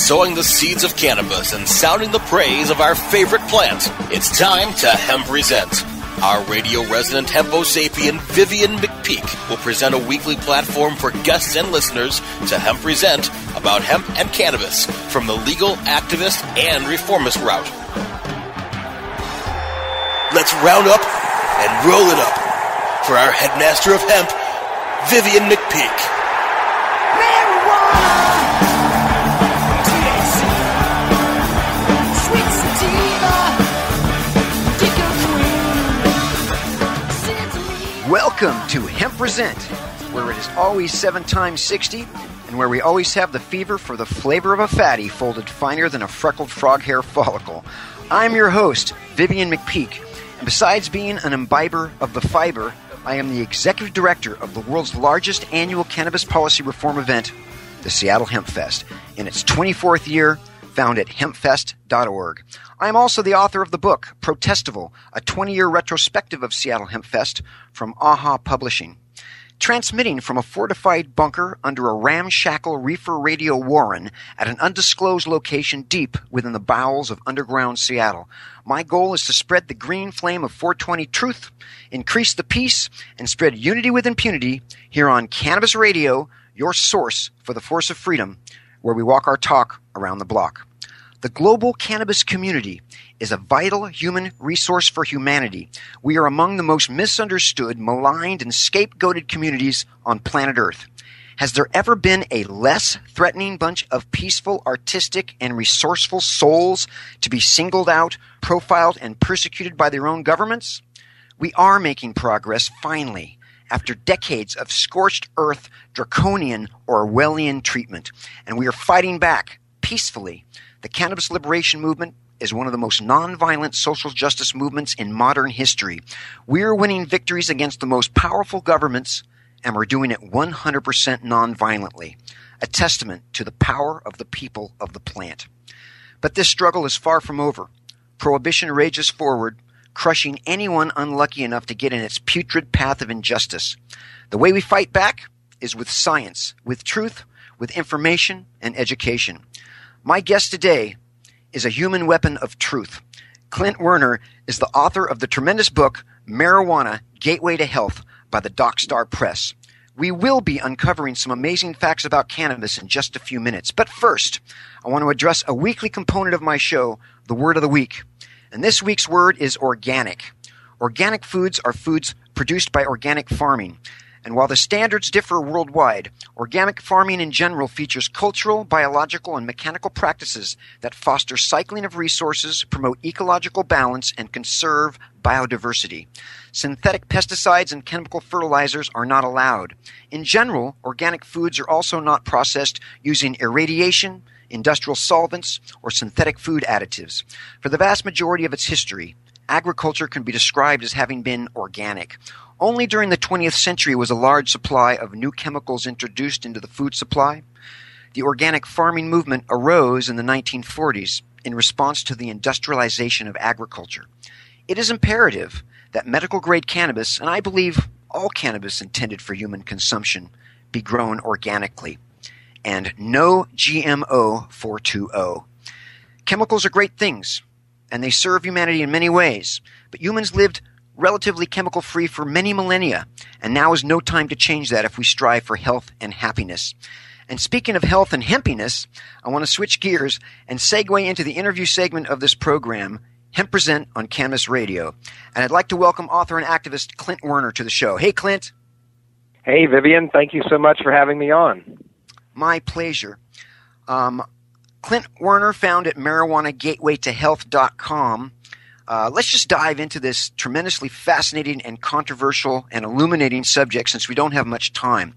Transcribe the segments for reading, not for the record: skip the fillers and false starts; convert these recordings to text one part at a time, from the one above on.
sowing the seeds of cannabis and sounding the praise of our favorite plant. It's time to Hemp Resent. Our radio resident hempo sapien Vivian McPeak will present a weekly platform for guests and listeners to Hemp Resent about hemp and cannabis from the legal, activist, and reformist route. Let's round up and roll it up for our headmaster of hemp, Vivian McPeak. Welcome to Hemp Present, where it is always 7 times 60, and where we always have the fever for the flavor of a fatty folded finer than a freckled frog hair follicle. I'm your host, Vivian McPeak, and besides being an imbiber of the fiber, I am the executive director of the world's largest annual cannabis policy reform event, the Seattle Hemp Fest, in its 24th year, found at hempfest.org. I am also the author of the book, Protestival, a 20-year retrospective of Seattle Hemp Fest from AHA Publishing. Transmitting from a fortified bunker under a ramshackle reefer radio warren at an undisclosed location deep within the bowels of underground Seattle, my goal is to spread the green flame of 420 truth, increase the peace, and spread unity with impunity here on Cannabis Radio, your source for the force of freedom, where we walk our talk around the block. The global cannabis community is a vital human resource for humanity. We are among the most misunderstood, maligned, and scapegoated communities on planet Earth. Has there ever been a less threatening bunch of peaceful, artistic, and resourceful souls to be singled out, profiled, and persecuted by their own governments? We are making progress, finally, after decades of scorched earth, draconian, Orwellian treatment. And we are fighting back peacefully. The cannabis liberation movement is one of the most nonviolent social justice movements in modern history. We're winning victories against the most powerful governments, and we're doing it 100% nonviolently, a testament to the power of the people of the plant. But this struggle is far from over. Prohibition rages forward, crushing anyone unlucky enough to get in its putrid path of injustice. The way we fight back is with science, with truth, with information, and education. My guest today is a human weapon of truth. Clint Werner is the author of the tremendous book, Marijuana, Gateway to Health, by the Docstar Press. We will be uncovering some amazing facts about cannabis in just a few minutes. But first, I want to address a weekly component of my show, the Word of the Week. And this week's word is organic. Organic foods are foods produced by organic farming. And while the standards differ worldwide, organic farming in general features cultural, biological, and mechanical practices that foster cycling of resources, promote ecological balance, and conserve biodiversity. Synthetic pesticides and chemical fertilizers are not allowed. In general, organic foods are also not processed using irradiation, industrial solvents, or synthetic food additives. For the vast majority of its history, agriculture can be described as having been organic. Only during the 20th century was a large supply of new chemicals introduced into the food supply. The organic farming movement arose in the 1940s in response to the industrialization of agriculture. It is imperative that medical-grade cannabis, and I believe all cannabis intended for human consumption, be grown organically. And no GMO 420. Chemicals are great things, and they serve humanity in many ways, but humans lived relatively chemical-free for many millennia, and now is no time to change that if we strive for health and happiness. And speaking of health and hempiness, I want to switch gears and segue into the interview segment of this program, Hemp Present on Cannabis Radio. And I'd like to welcome author and activist Clint Werner to the show. Hey, Clint. Hey, Vivian. Thank you so much for having me on. My pleasure. Clint Werner, found at marijuanagatewaytohealth.com. Let's just dive into this tremendously fascinating and controversial and illuminating subject since we don't have much time.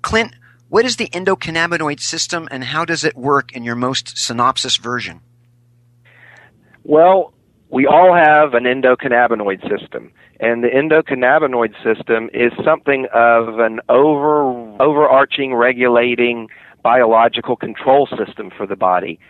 Clint, what is the endocannabinoid system and how does it work in your most synopsis version? Well, we all have an endocannabinoid system, and the endocannabinoid system is something of an overarching, regulating biological control system for the body.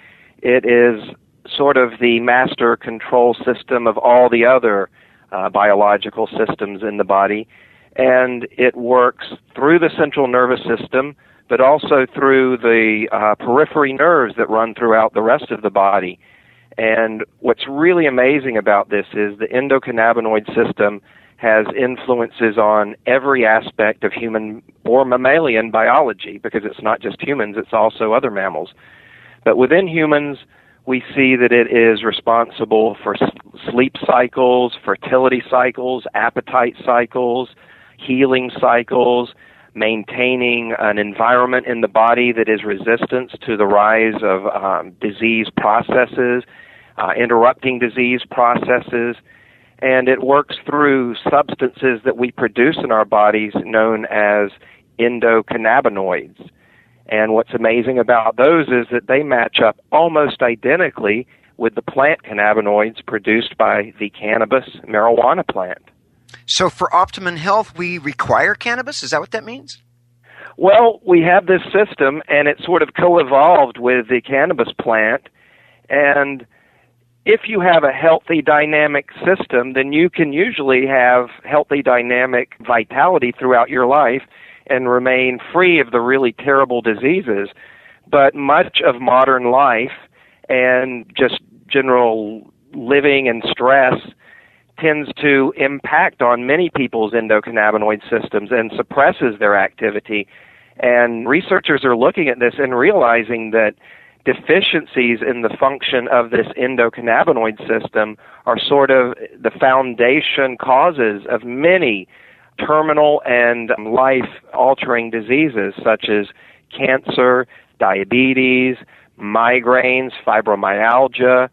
It is sort of the master control system of all the other biological systems in the body, and it works through the central nervous system, but also through the periphery nerves that run throughout the rest of the body. And what's really amazing about this is the endocannabinoid system has influences on every aspect of human or mammalian biology, because it's not just humans, it's also other mammals. But within humans, we see that it is responsible for sleep cycles, fertility cycles, appetite cycles, healing cycles, maintaining an environment in the body that is resistant to the rise of disease processes, interrupting disease processes, and it works through substances that we produce in our bodies known as endocannabinoids. And what's amazing about those is that they match up almost identically with the plant cannabinoids produced by the cannabis marijuana plant. So for optimum health, we require cannabis? Is that what that means? Well, we have this system, and it sort of co-evolved with the cannabis plant. And if you have a healthy, dynamic system, then you can usually have healthy, dynamic vitality throughout your life and remain free of the really terrible diseases. But much of modern life and just general living and stress tends to impact on many people's endocannabinoid systems and suppresses their activity. And researchers are looking at this and realizing that deficiencies in the function of this endocannabinoid system are sort of the foundation causes of many terminal and life-altering diseases such as cancer, diabetes, migraines, fibromyalgia,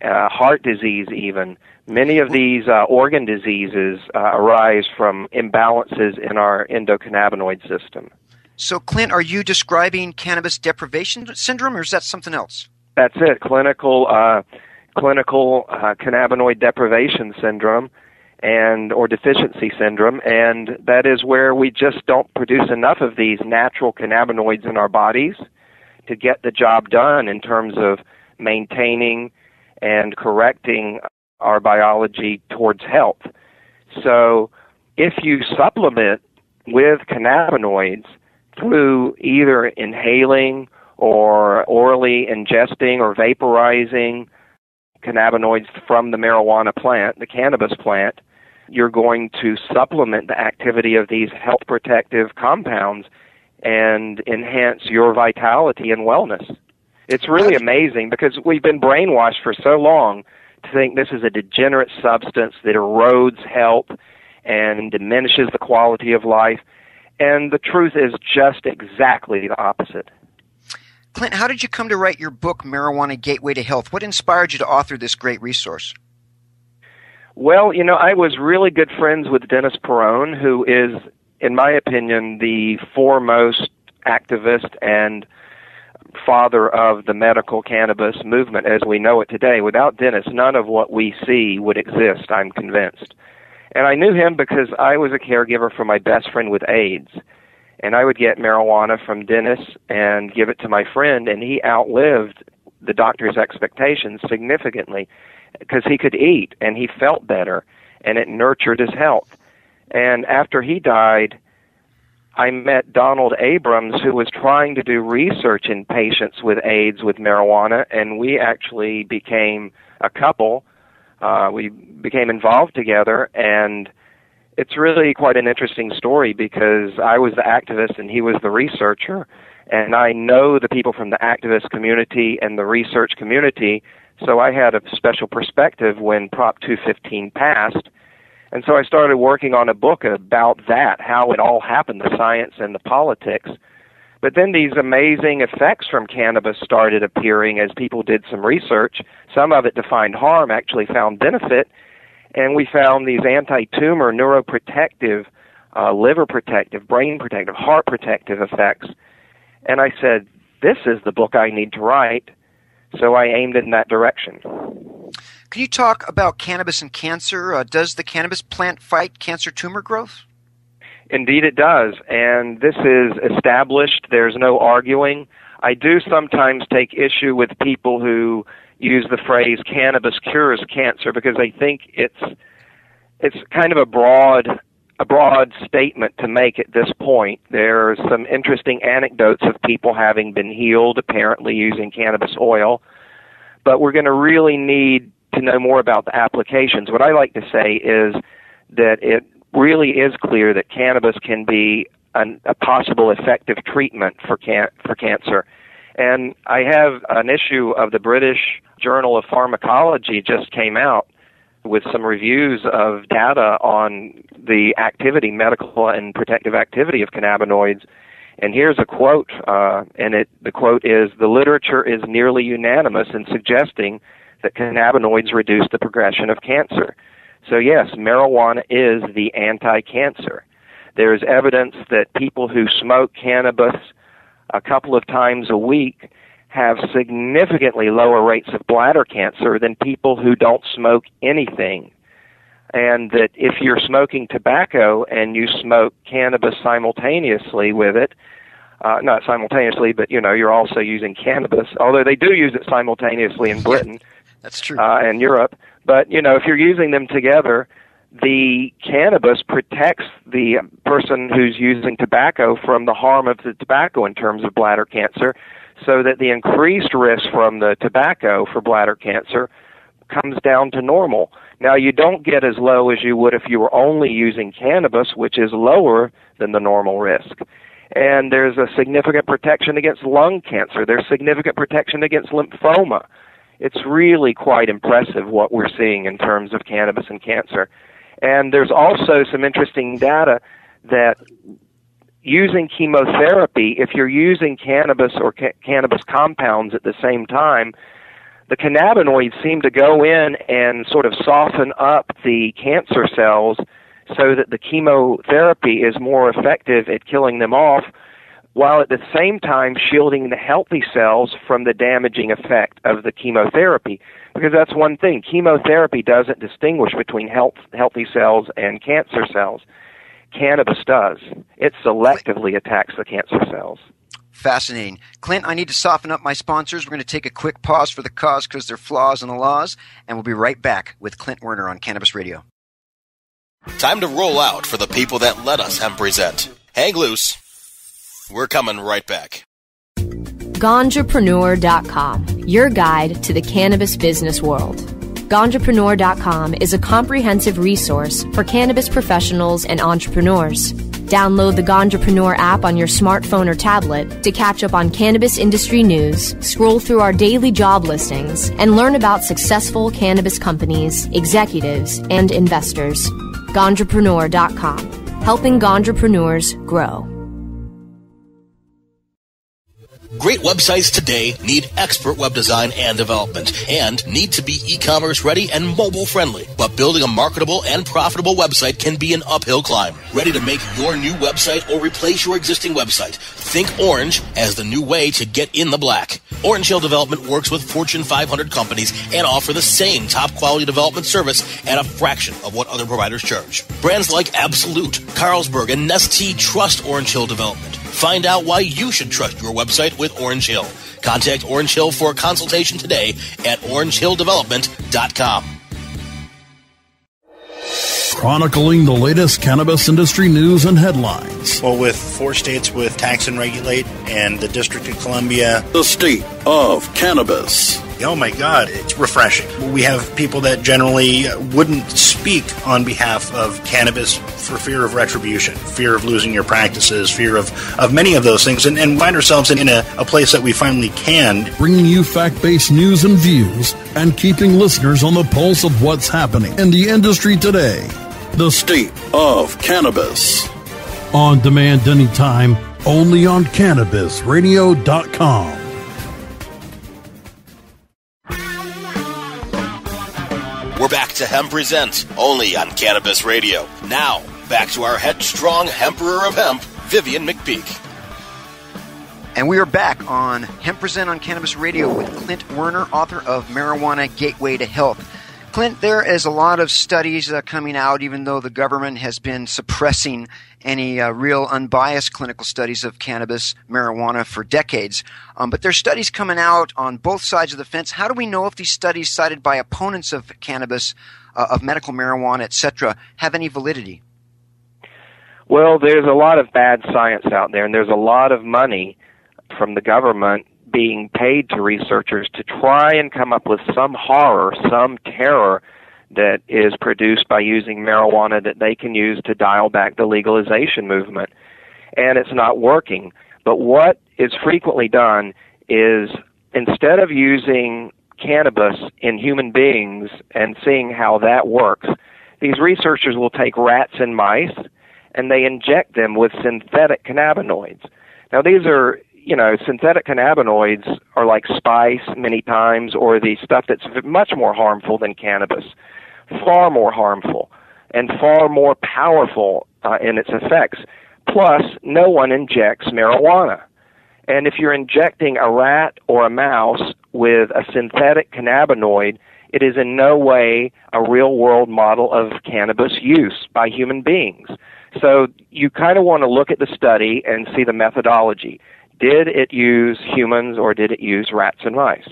heart disease even. Many of these organ diseases arise from imbalances in our endocannabinoid system. So, Clint, are you describing cannabis deprivation syndrome, or is that something else? That's it, clinical cannabinoid deprivation syndrome or deficiency syndrome, and that is where we just don't produce enough of these natural cannabinoids in our bodies to get the job done in terms of maintaining and correcting our biology towards health. So if you supplement with cannabinoids through either inhaling or orally ingesting or vaporizing cannabinoids from the marijuana plant, the cannabis plant, you're going to supplement the activity of these health protective compounds and enhance your vitality and wellness. It's really amazing because we've been brainwashed for so long to think this is a degenerate substance that erodes health and diminishes the quality of life. And the truth is just exactly the opposite. Clint, how did you come to write your book, Marijuana Gateway to Health? What inspired you to author this great resource? Well, I was really good friends with Dennis Peron, who is, in my opinion, the foremost activist and father of the medical cannabis movement as we know it today. Without Dennis, none of what we see would exist, I'm convinced. And I knew him because I was a caregiver for my best friend with AIDS. And I would get marijuana from Dennis and give it to my friend, and he outlived the doctor's expectations significantly because he could eat and he felt better and it nurtured his health. And after he died, I met Donald Abrams, who was trying to do research in patients with AIDS with marijuana, and we actually became a couple. We became involved together, and it's really quite an interesting story because I was the activist and he was the researcher, and I know the people from the activist community and the research community, so I had a special perspective when Prop 215 passed. And so I started working on a book about that, how it all happened, the science and the politics. But then these amazing effects from cannabis started appearing as people did some research. Some of it defined harm, actually found benefit. And we found these anti-tumor, neuroprotective, liver protective, brain protective, heart protective effects. And I said, this is the book I need to write. So I aimed in that direction. Can you talk about cannabis and cancer? Does the cannabis plant fight cancer tumor growth? Indeed it does, and this is established. There's no arguing. I do sometimes take issue with people who use the phrase cannabis cures cancer because I think it's kind of a broad a broad statement to make at this point. There are some interesting anecdotes of people having been healed, apparently using cannabis oil, but we're going to really need to know more about the applications. What I like to say is that it really is clear that cannabis can be a possible effective treatment for cancer. And I have an issue of the British Journal of Pharmacology just came out with some reviews of data on the activity, medical and protective activity of cannabinoids. And here's a quote, the quote is, "The literature is nearly unanimous in suggesting that cannabinoids reduce the progression of cancer." So yes, marijuana is the anti-cancer. There is evidence that people who smoke cannabis a couple of times a week have significantly lower rates of bladder cancer than people who don't smoke anything. And that if you're smoking tobacco and you smoke cannabis simultaneously with it, not simultaneously, but you're also using cannabis, although they do use it simultaneously in Britain. That's true. And Europe. But, if you're using them together, the cannabis protects the person who's using tobacco from the harm of the tobacco in terms of bladder cancer, so that the increased risk from the tobacco for bladder cancer comes down to normal. Now, you don't get as low as you would if you were only using cannabis, which is lower than the normal risk. And there's a significant protection against lung cancer. There's significant protection against lymphoma. It's really quite impressive what we're seeing in terms of cannabis and cancer. And there's also some interesting data that using chemotherapy, if you're using cannabis or cannabis compounds at the same time, the cannabinoids seem to go in and sort of soften up the cancer cells so that the chemotherapy is more effective at killing them off, while at the same time shielding the healthy cells from the damaging effect of the chemotherapy. Because that's one thing. Chemotherapy doesn't distinguish between healthy cells and cancer cells. Cannabis does. It selectively attacks the cancer cells. Fascinating. Clint, I need to soften up my sponsors. We're going to take a quick pause for the cause because there are flaws in the laws, and we'll be right back with Clint Werner on Cannabis Radio. Time to roll out for the people that let us hemp present. Hang loose. We're coming right back. Ganjapreneur.com, your guide to the cannabis business world. Ganjapreneur.com is a comprehensive resource for cannabis professionals and entrepreneurs. Download the Ganjapreneur app on your smartphone or tablet to catch up on cannabis industry news, scroll through our daily job listings, and learn about successful cannabis companies, executives, and investors. Ganjapreneur.com, helping Ganjapreneurs grow. Great websites today need expert web design and development and need to be e-commerce ready and mobile friendly. But building a marketable and profitable website can be an uphill climb. Ready to make your new website or replace your existing website? Think Orange as the new way to get in the black. Orange Hill Development works with Fortune 500 companies and offer the same top quality development service at a fraction of what other providers charge. Brands like Absolute, Carlsberg, and Nestea trust Orange Hill Development. Find out why you should trust your website with Orange Hill. Contact Orange Hill for a consultation today at orangehilldevelopment.com. Chronicling the latest cannabis industry news and headlines. Well, with 4 states with tax and regulate and the District of Columbia. The state of cannabis. Oh my God, it's refreshing. We have people that generally wouldn't speak on behalf of cannabis for fear of retribution, fear of losing your practices, fear of many of those things, and find ourselves in a place that we finally can. Bringing you fact-based news and views and keeping listeners on the pulse of what's happening in the industry today. The state of cannabis. On demand anytime, only on CannabisRadio.com. We're back to Hemp Present, only on Cannabis Radio. Now, back to our headstrong emperor of hemp, Vivian McPeak. And we are back on Hemp Present on Cannabis Radio with Clint Werner, author of Marijuana Gateway to Health. Clint, there is a lot of studies coming out, even though the government has been suppressing any real unbiased clinical studies of cannabis, marijuana for decades. But there's studies coming out on both sides of the fence. How do we know if these studies cited by opponents of cannabis, of medical marijuana, etc., have any validity? Well, there's a lot of bad science out there, and there's a lot of money from the government being paid to researchers to try and come up with some horror, some terror that is produced by using marijuana that they can use to dial back the legalization movement. And it's not working. But what is frequently done is, instead of using cannabis in human beings and seeing how that works, these researchers will take rats and mice and they inject them with synthetic cannabinoids. Now, these are, synthetic cannabinoids are like spice many times, or the stuff that's much more harmful than cannabis, far more harmful and far more powerful in its effects. Plus, no one injects marijuana. And if you're injecting a rat or a mouse with a synthetic cannabinoid, it is in no way a real-world model of cannabis use by human beings. So you kind of want to look at the study and see the methodology. Did it use humans or did it use rats and mice?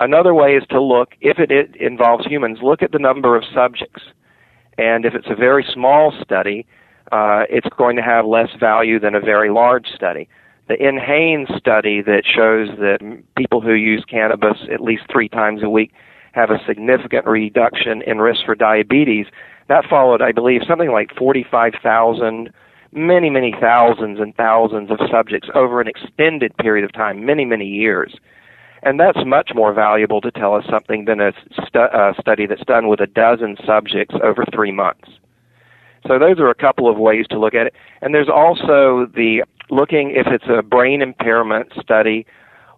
Another way is to look, if it involves humans, look at the number of subjects. And if it's a very small study, it's going to have less value than a very large study. The NHANES study that shows that people who use cannabis at least 3 times a week have a significant reduction in risk for diabetes, that followed, I believe, something like 45,000, many, many thousands and thousands of subjects over an extended period of time, many, many years. And that's much more valuable to tell us something than a study that's done with a dozen subjects over 3 months. So those are a couple of ways to look at it. And there's also the looking if it's a brain impairment study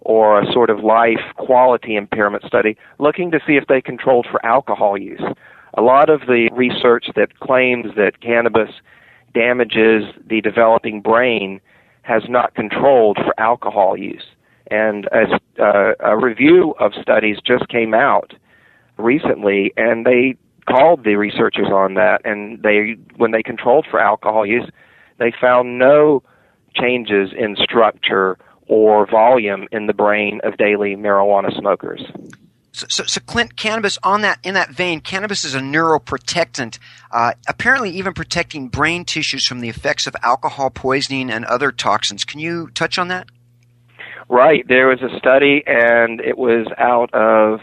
or a sort of life quality impairment study, looking to see if they controlled for alcohol use. A lot of the research that claims that cannabis damages the developing brain has not controlled for alcohol use. And a review of studies just came out recently, and they called the researchers on that, and when they controlled for alcohol use, they found no changes in structure or volume in the brain of daily marijuana smokers. So Clint, cannabis in that vein, cannabis is a neuroprotectant, apparently even protecting brain tissues from the effects of alcohol poisoning and other toxins. Can you touch on that? Right. There was a study, and it was out of,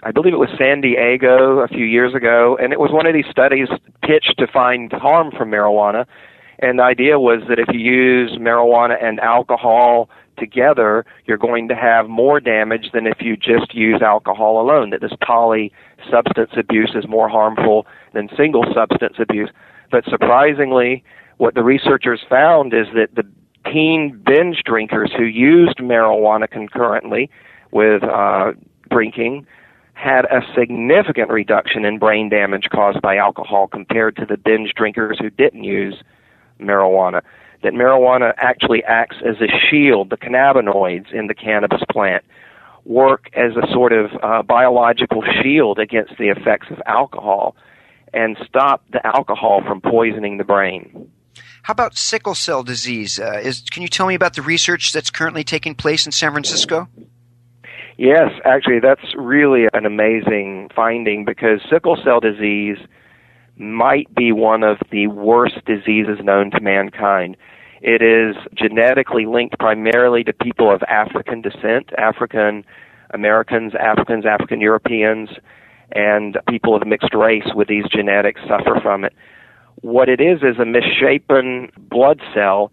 I believe it was San Diego a few years ago, and it was one of these studies pitched to find harm from marijuana. And the idea was that if you use marijuana and alcohol together, you're going to have more damage than if you just use alcohol alone, that this poly-substance abuse is more harmful than single substance abuse. But surprisingly, what the researchers found is that the teen binge drinkers who used marijuana concurrently with drinking had a significant reduction in brain damage caused by alcohol compared to the binge drinkers who didn't use marijuana. That marijuana actually acts as a shield. The cannabinoids in the cannabis plant work as a sort of biological shield against the effects of alcohol and stop the alcohol from poisoning the brain. How about sickle cell disease? Can you tell me about the research that's currently taking place in San Francisco? Yes, actually, that's really an amazing finding, because sickle cell disease might be one of the worst diseases known to mankind. It is genetically linked primarily to people of African descent, African Americans, Africans, African Europeans, and people of mixed race with these genetics suffer from it. What it is a misshapen blood cell,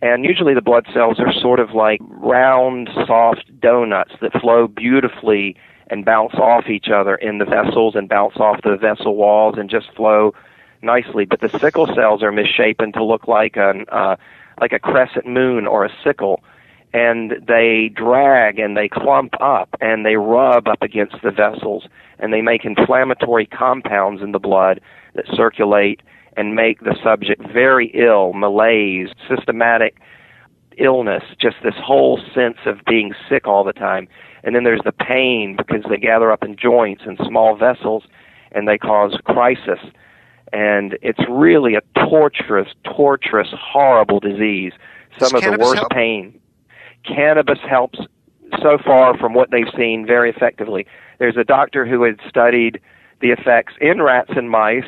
and usually the blood cells are sort of like round, soft donuts that flow beautifully and bounce off each other in the vessels and bounce off the vessel walls and just flow nicely. But the sickle cells are misshapen to look like a crescent moon or a sickle, and they drag and they clump up and they rub up against the vessels, and they make inflammatory compounds in the blood that circulate and make the subject very ill, malaise, systematic illness, just this whole sense of being sick all the time. And then there's the pain, because they gather up in joints and small vessels, and they cause crisis. And it's really a torturous, horrible disease. Some of the worst pain. Cannabis helps so far from what they've seen very effectively. There's a doctor who had studied the effects in rats and mice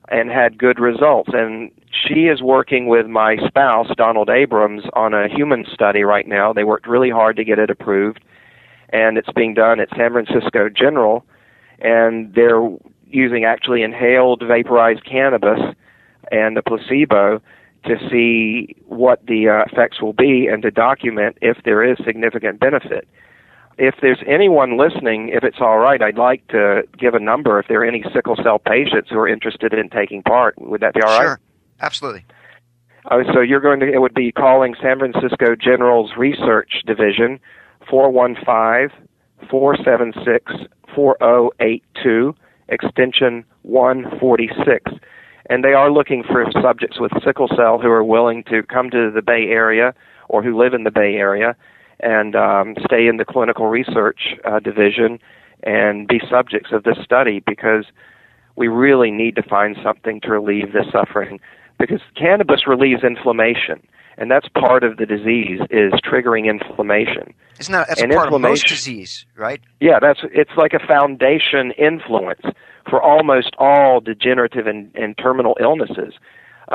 and had good results. And she is working with my spouse, Donald Abrams, on a human study right now. They worked really hard to get it approved, and it's being done at San Francisco General, and they're using actually inhaled vaporized cannabis and a placebo to see what the effects will be and to document if there is significant benefit. If there's anyone listening, if it's all right, I'd like to give a number if there are any sickle cell patients who are interested in taking part. Would that be all right? Sure, absolutely. So it would be calling San Francisco General's Research Division, 415-476-4082, extension 146. And they are looking for subjects with sickle cell who are willing to come to the Bay Area or who live in the Bay Area and stay in the clinical research division and be subjects of this study, because we really need to find something to relieve this suffering, because cannabis relieves inflammation, and that's part of the disease, is triggering inflammation. Isn't that that's part of most disease, right? Yeah, it's like a foundation influence for almost all degenerative and terminal illnesses,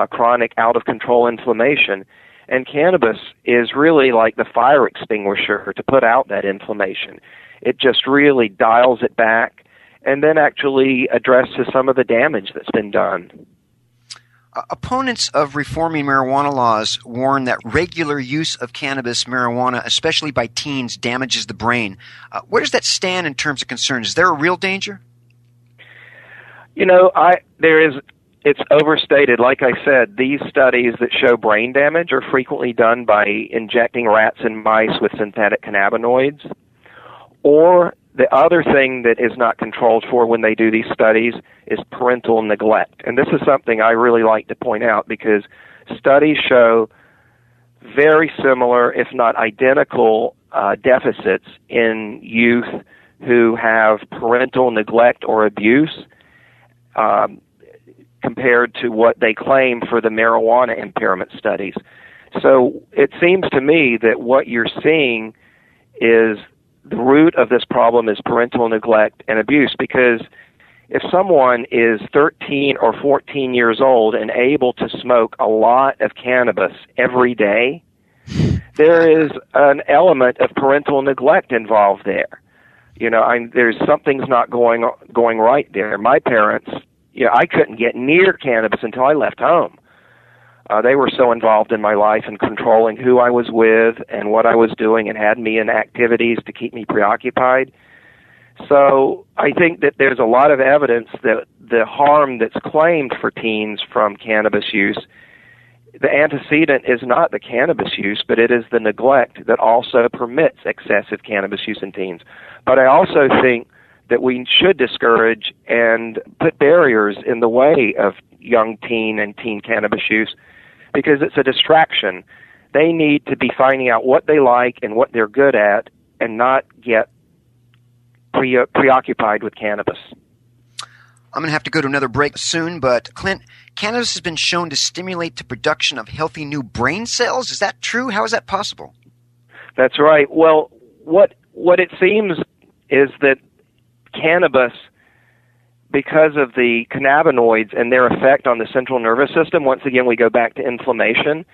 chronic out-of-control inflammation. And cannabis is really like the fire extinguisher to put out that inflammation. It just really dials it back and then actually addresses some of the damage that's been done. Opponents of reforming marijuana laws warn that regular use of cannabis marijuana, especially by teens, damages the brain. Where does that stand in terms of concerns? Is there a real danger? It's overstated. Like I said, these studies that show brain damage are frequently done by injecting rats and mice with synthetic cannabinoids. Or the other thing that is not controlled for when they do these studies is parental neglect. And this is something I really like to point out, because studies show very similar, if not identical, deficits in youth who have parental neglect or abuse compared to what they claim for the marijuana impairment studies. So it seems to me that what you're seeing is the root of this problem is parental neglect and abuse, because if someone is 13 or 14 years old and able to smoke a lot of cannabis every day, there is an element of parental neglect involved there. There's something's not going right there. My parents, I couldn't get near cannabis until I left home. They were so involved in my life and controlling who I was with and what I was doing, and had me in activities to keep me preoccupied. So I think that there's a lot of evidence that the harm that's claimed for teens from cannabis use, the antecedent is not the cannabis use, but it is the neglect that also permits excessive cannabis use in teens. But I also think that we should discourage and put barriers in the way of young teen and teen cannabis use, because it's a distraction. They need to be finding out what they like and what they're good at, and not get preoccupied with cannabis. I'm going to have to go to another break soon, but Clint, cannabis has been shown to stimulate the production of healthy new brain cells. Is that true? How is that possible? That's right. Well, what it seems is that cannabis, because of the cannabinoids and their effect on the central nervous system, once again we go back to inflammation,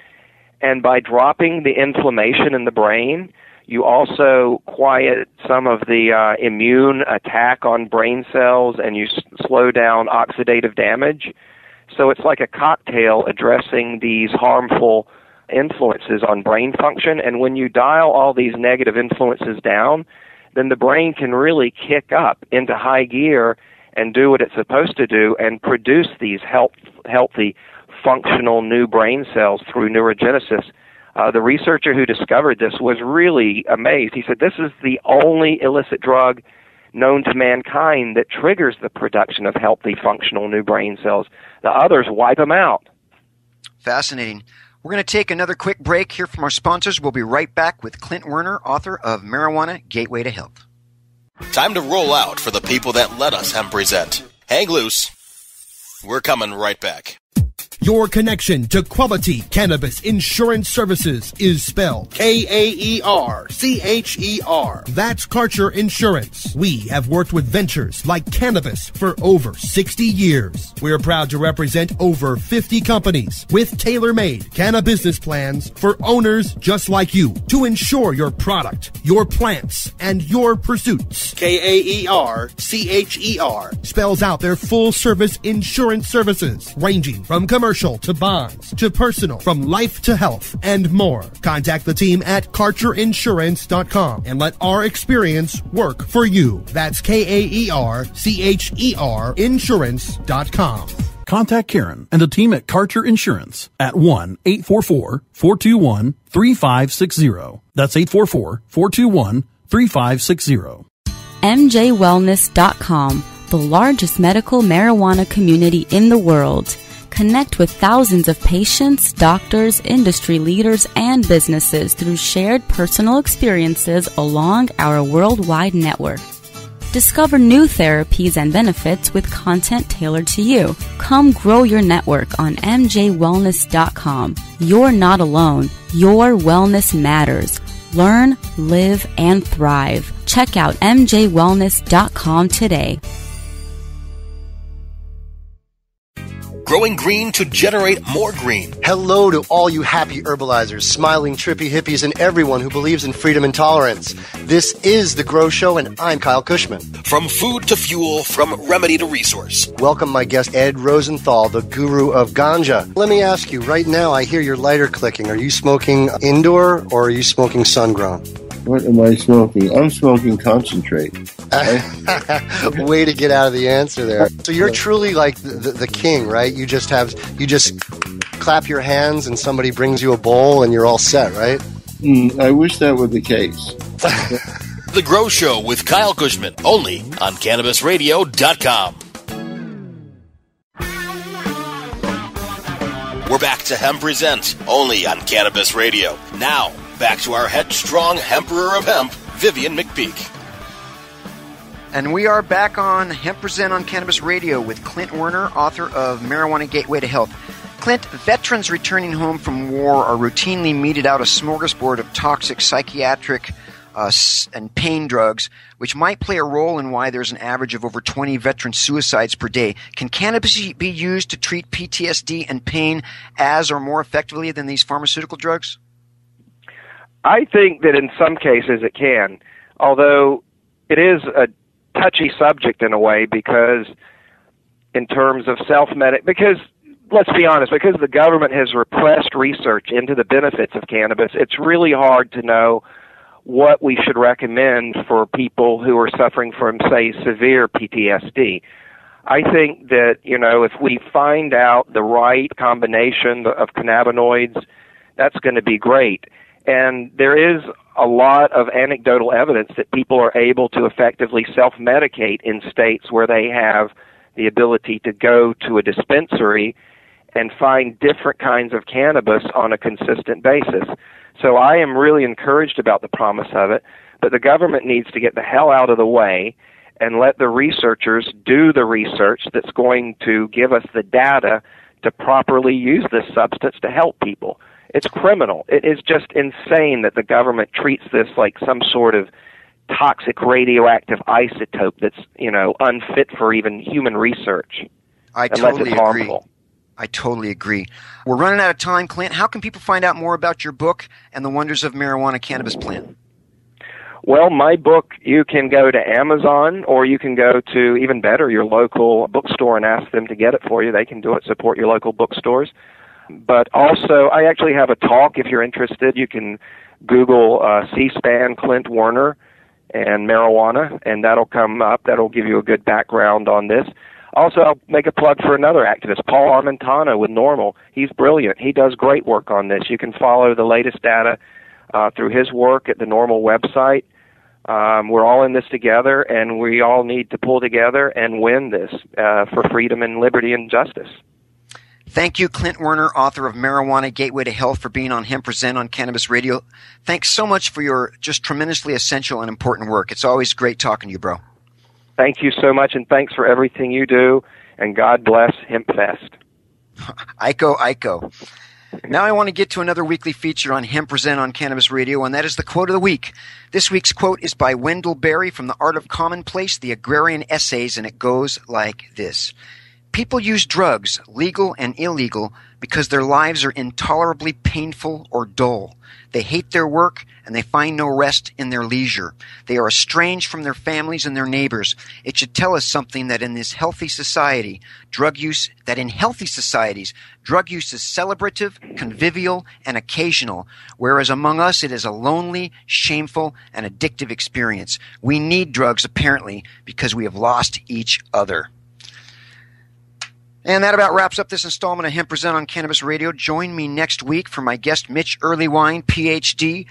and by dropping the inflammation in the brain, you also quiet some of the immune attack on brain cells, and you slow down oxidative damage. So it's like a cocktail addressing these harmful influences on brain function. And when you dial all these negative influences down, then the brain can really kick up into high gear and do what it's supposed to do and produce these healthy, functional new brain cells through neurogenesis. The researcher who discovered this was really amazed. He said, this is the only illicit drug known to mankind that triggers the production of healthy, functional new brain cells. The others wipe them out. Fascinating. We're going to take another quick break here from our sponsors. We'll be right back with Clint Werner, author of Marijuana, Gateway to Health. Time to roll out for the people that let us hemp present. Hang loose. We're coming right back. Your connection to quality cannabis insurance services is spelled K-A-E-R-C-H-E-R. That's Karcher Insurance. We have worked with ventures like cannabis for over 60 years. We're proud to represent over 50 companies with tailor-made cannabis plans for owners just like you to insure your product, your plants, and your pursuits. K-A-E-R-C-H-E-R spells out their full-service insurance services, ranging from commercial to bonds to personal, from life to health, and more. Contact the team at KarcherInsurance.com and let our experience work for you. That's K-A-E-R-C-H-E-R Insurance.com. Contact Karen and the team at Karcher Insurance at 1-844-421-3560. That's 844-421-3560. MJWellness.com, the largest medical marijuana community in the world. Connect with thousands of patients, doctors, industry leaders, and businesses through shared personal experiences along our worldwide network. Discover new therapies and benefits with content tailored to you. Come grow your network on MJWellness.com. You're not alone. Your wellness matters. Learn, live, and thrive. Check out MJWellness.com today. Growing green to generate more green. Hello to all you happy herbalizers, smiling trippy hippies, and everyone who believes in freedom and tolerance. This is The Grow Show, and I'm Kyle Cushman. From food to fuel, from remedy to resource. Welcome my guest, Ed Rosenthal, the guru of ganja. Let me ask you, right now I hear your lighter clicking. Are you smoking indoor or are you smoking sun-grown? What am I smoking? I'm smoking concentrate. Way to get out of the answer there. So you're truly like the king, right? You just clap your hands and somebody brings you a bowl and you're all set, right? I wish that were the case. The Grow Show with Kyle Cushman, only on CannabisRadio.com. We're back to Hemp Presents, only on Cannabis Radio. Now, back to our headstrong Emperor of Hemp, Vivian McPeak. And we are back on Hemp Present on Cannabis Radio with Clint Werner, author of Marijuana Gateway to Health. Clint, veterans returning home from war are routinely meted out a smorgasbord of toxic psychiatric and pain drugs, which might play a role in why there's an average of over 20 veteran suicides per day. Can cannabis be used to treat PTSD and pain as or more effectively than these pharmaceutical drugs? I think that in some cases it can, although it is a touchy subject in a way, because in terms of because let's be honest, because the government has repressed research into the benefits of cannabis, it's really hard to know what we should recommend for people who are suffering from, say, severe PTSD. I think that, if we find out the right combination of cannabinoids, that's going to be great. And there is a lot of anecdotal evidence that people are able to effectively self-medicate in states where they have the ability to go to a dispensary and find different kinds of cannabis on a consistent basis. So I am really encouraged about the promise of it, but the government needs to get the hell out of the way and let the researchers do the research that's going to give us the data to properly use this substance to help people. It's criminal. It is just insane that the government treats this like some sort of toxic radioactive isotope that's, unfit for even human research. I totally agree. I totally agree. We're running out of time, Clint. How can people find out more about your book and the wonders of marijuana cannabis plant? Well, my book, you can go to Amazon, or you can go to, even better, your local bookstore and ask them to get it for you. They can do it. Support your local bookstores. But also, I actually have a talk. If you're interested, you can Google C-SPAN Clint Werner and marijuana, and that'll come up. That'll give you a good background on this. Also, I'll make a plug for another activist, Paul Armentano with NORML. He's brilliant. He does great work on this. You can follow the latest data through his work at the NORML website. We're all in this together, and we all need to pull together and win this for freedom and liberty and justice. Thank you, Clint Werner, author of Marijuana Gateway to Health, for being on Hemp Present on Cannabis Radio. Thanks so much for your just tremendously essential and important work. It's always great talking to you, bro. Thank you so much, and thanks for everything you do, and God bless HempFest. Ico. Now I want to get to another weekly feature on Hemp Present on Cannabis Radio, and that is the quote of the week. This week's quote is by Wendell Berry from The Art of Commonplace, The Agrarian Essays, and it goes like this. People use drugs, legal and illegal, because their lives are intolerably painful or dull. They hate their work, and they find no rest in their leisure. They are estranged from their families and their neighbors. It should tell us something that in healthy societies, drug use is celebrative, convivial, and occasional, whereas among us it is a lonely, shameful, and addictive experience. We need drugs, apparently, because we have lost each other. And that about wraps up this installment of Hemp Present on Cannabis Radio. Join me next week for my guest, Mitch Earlywine, Ph.D.,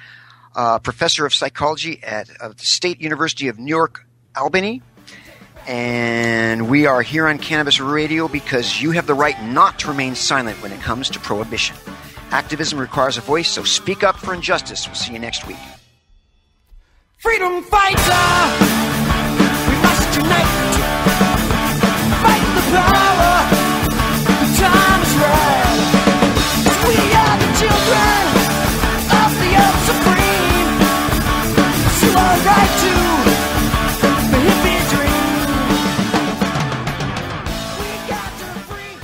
professor of psychology at the State University of New York, Albany. And we are here on Cannabis Radio because you have the right not to remain silent when it comes to prohibition. Activism requires a voice, so speak up for injustice. We'll see you next week. Freedom fighter, we must unite, fight the power. Time is right. We are the children of the earth supreme. So our right to the hippie dream. We got to free.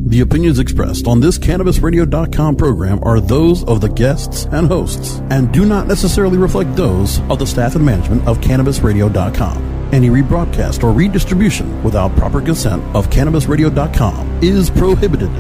The opinions expressed on this CannabisRadio.com program are those of the guests and hosts and do not necessarily reflect those of the staff and management of CannabisRadio.com. Any rebroadcast or redistribution without proper consent of CannabisRadio.com is prohibited.